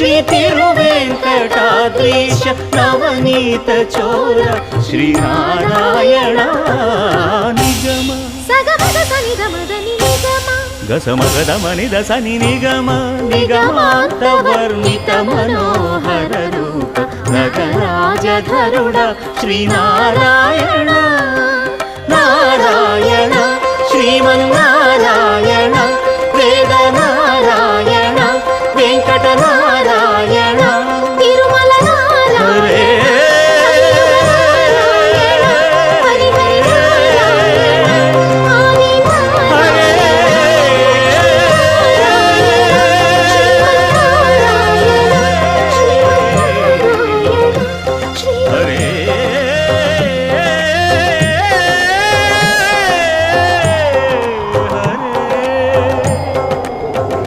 ಶ್ರೀ ತಿರುವೆಂಕಟಾದ್ರೀಶ ನವನೀತ ಚೋರ ಶ್ರೀನಾರಾಯಣ ನಿಗಮ ಸಗಮದ ಸನಿದ ಮದ ನಿಗಮ ಗಸಮಗದ ಮನಿದ ಸನಿ ನಿಗಮ ನಿಗಮಾಂತ ವರ್ಣಿತ ಮನೋಹರ ರೂಪ ನಗರಾಜಧರುಡ ಶ್ರೀನಾರಾಯಣ ನಾರಾಯಣ ಶ್ರೀಮನ್ನಾರಾಯಣ